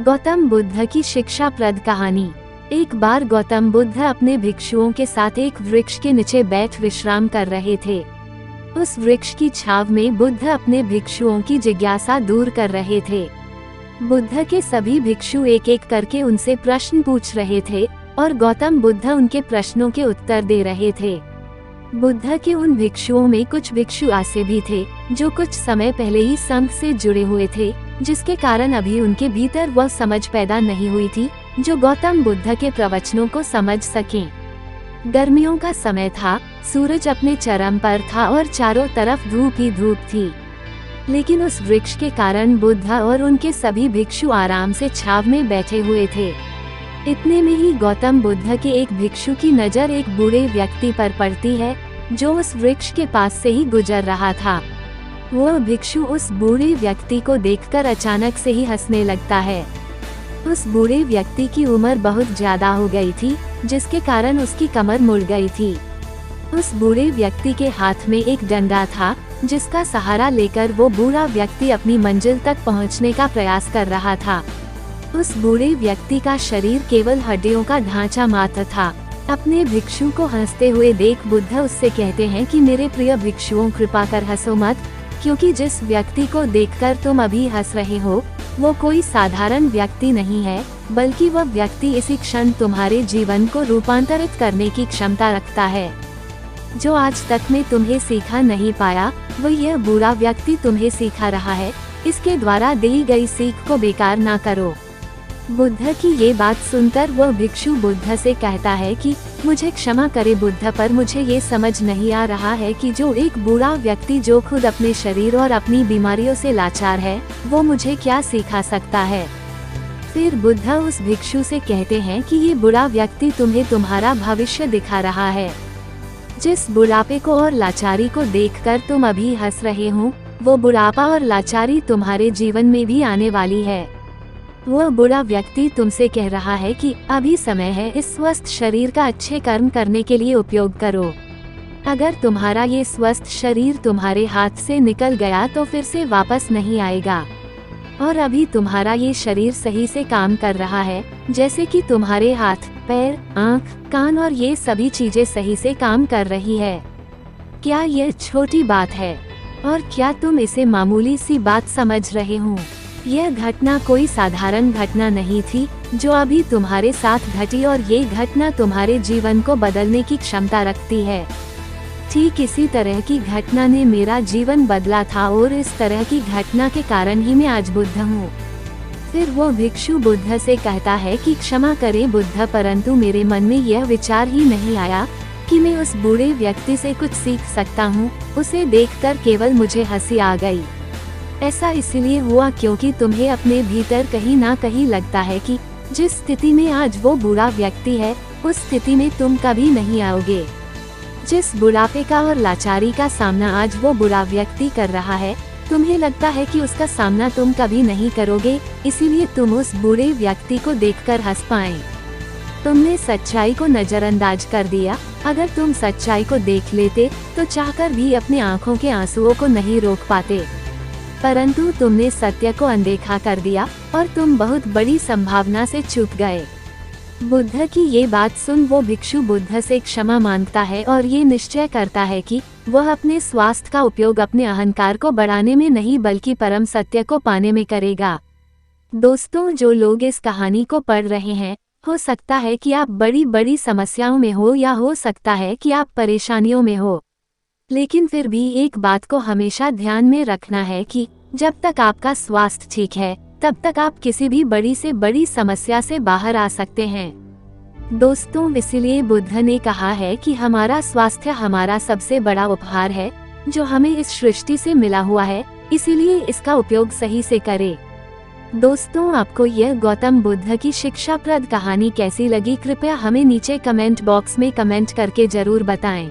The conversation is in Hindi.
गौतम बुद्ध की शिक्षाप्रद कहानी। एक बार गौतम बुद्ध अपने भिक्षुओं के साथ एक वृक्ष के नीचे बैठ विश्राम कर रहे थे। उस वृक्ष की छाव में बुद्ध अपने भिक्षुओं की जिज्ञासा दूर कर रहे थे। बुद्ध के सभी भिक्षु एक एक करके उनसे प्रश्न पूछ रहे थे और गौतम बुद्ध उनके प्रश्नों के उत्तर दे रहे थे। बुद्ध के उन भिक्षुओं में कुछ भिक्षु ऐसे भी थे जो कुछ समय पहले ही संघ से जुड़े हुए थे, जिसके कारण अभी उनके भीतर वह समझ पैदा नहीं हुई थी जो गौतम बुद्ध के प्रवचनों को समझ सकें। गर्मियों का समय था, सूरज अपने चरम पर था और चारों तरफ धूप ही धूप थी। लेकिन उस वृक्ष के कारण बुद्ध और उनके सभी भिक्षु आराम से छाव में बैठे हुए थे। इतने में ही गौतम बुद्ध के एक भिक्षु की नज़र एक बूढ़े व्यक्ति पर पड़ती है जो उस वृक्ष के पास से ही गुजर रहा था। वह भिक्षु उस बूढ़े व्यक्ति को देखकर अचानक से ही हंसने लगता है। उस बूढ़े व्यक्ति की उम्र बहुत ज्यादा हो गई थी, जिसके कारण उसकी कमर मुड़ गई थी। उस बूढ़े व्यक्ति के हाथ में एक डंडा था, जिसका सहारा लेकर वो बूढ़ा व्यक्ति अपनी मंजिल तक पहुंचने का प्रयास कर रहा था। उस बूढ़े व्यक्ति का शरीर केवल हड्डियों का ढांचा मात्र था। अपने भिक्षु को हंसते हुए देख बुद्ध उससे कहते हैं कि मेरे प्रिय भिक्षुओं, कृपा कर हंसो मत, क्योंकि जिस व्यक्ति को देखकर तुम अभी हंस रहे हो वो कोई साधारण व्यक्ति नहीं है, बल्कि वह व्यक्ति इसी क्षण तुम्हारे जीवन को रूपांतरित करने की क्षमता रखता है। जो आज तक में तुम्हें सिखा नहीं पाया वो यह बूढ़ा व्यक्ति तुम्हें सिखा रहा है। इसके द्वारा दी गई सीख को बेकार ना करो। बुद्ध की ये बात सुनकर वह भिक्षु बुद्ध से कहता है कि मुझे क्षमा करे बुद्ध, पर मुझे ये समझ नहीं आ रहा है कि जो एक बूढ़ा व्यक्ति जो खुद अपने शरीर और अपनी बीमारियों से लाचार है वो मुझे क्या सिखा सकता है। फिर बुद्ध उस भिक्षु से कहते हैं कि ये बूढ़ा व्यक्ति तुम्हें तुम्हारा भविष्य दिखा रहा है। जिस बुढ़ापे को और लाचारी को देखकर तुम अभी हंस रहे हो वो बुढ़ापा और लाचारी तुम्हारे जीवन में भी आने वाली है। वह बूढ़ा व्यक्ति तुमसे कह रहा है कि अभी समय है, इस स्वस्थ शरीर का अच्छे कर्म करने के लिए उपयोग करो। अगर तुम्हारा ये स्वस्थ शरीर तुम्हारे हाथ से निकल गया तो फिर से वापस नहीं आएगा। और अभी तुम्हारा ये शरीर सही से काम कर रहा है, जैसे कि तुम्हारे हाथ, पैर, आँख, कान और ये सभी चीजें सही से काम कर रही है। क्या यह छोटी बात है? और क्या तुम इसे मामूली सी बात समझ रहे हो? यह घटना कोई साधारण घटना नहीं थी जो अभी तुम्हारे साथ घटी, और ये घटना तुम्हारे जीवन को बदलने की क्षमता रखती है। ठीक इसी तरह की घटना ने मेरा जीवन बदला था और इस तरह की घटना के कारण ही मैं आज बुद्ध हूँ। फिर वो भिक्षु बुद्ध से कहता है कि क्षमा करे बुद्ध, परंतु मेरे मन में यह विचार ही नहीं आया कि मैं उस बूढ़े व्यक्ति से कुछ सीख सकता हूँ। उसे देखकर केवल मुझे हंसी आ गई। ऐसा इसलिए हुआ क्योंकि तुम्हें अपने भीतर कहीं ना कहीं लगता है कि जिस स्थिति में आज वो बूढ़ा व्यक्ति है उस स्थिति में तुम कभी नहीं आओगे। जिस बुढ़ापे का और लाचारी का सामना आज वो बूढ़ा व्यक्ति कर रहा है, तुम्हें लगता है कि उसका सामना तुम कभी नहीं करोगे, इसीलिए तुम उस बूढ़े व्यक्ति को देखकर हंस पाए। तुमने सच्चाई को नजरअंदाज कर दिया। अगर तुम सच्चाई को देख लेते तो चाहकर भी अपने आँखों के आंसुओं को नहीं रोक पाते, परंतु तुमने सत्य को अनदेखा कर दिया और तुम बहुत बड़ी संभावना से चूक गए। बुद्ध की ये बात सुन वो भिक्षु बुद्ध से क्षमा मांगता है और ये निश्चय करता है कि वह अपने स्वास्थ्य का उपयोग अपने अहंकार को बढ़ाने में नहीं बल्कि परम सत्य को पाने में करेगा। दोस्तों, जो लोग इस कहानी को पढ़ रहे हैं, हो सकता है कि आप बड़ी बड़ी समस्याओं में हो या हो सकता है कि आप परेशानियों में हो, लेकिन फिर भी एक बात को हमेशा ध्यान में रखना है कि जब तक आपका स्वास्थ्य ठीक है तब तक आप किसी भी बड़ी से बड़ी समस्या से बाहर आ सकते हैं। दोस्तों, इसलिए बुद्ध ने कहा है कि हमारा स्वास्थ्य हमारा सबसे बड़ा उपहार है जो हमें इस सृष्टि से मिला हुआ है, इसीलिए इसका उपयोग सही से करें। दोस्तों, आपको यह गौतम बुद्ध की शिक्षाप्रद कहानी कैसी लगी, कृपया हमें नीचे कमेंट बॉक्स में कमेंट करके जरूर बताएं।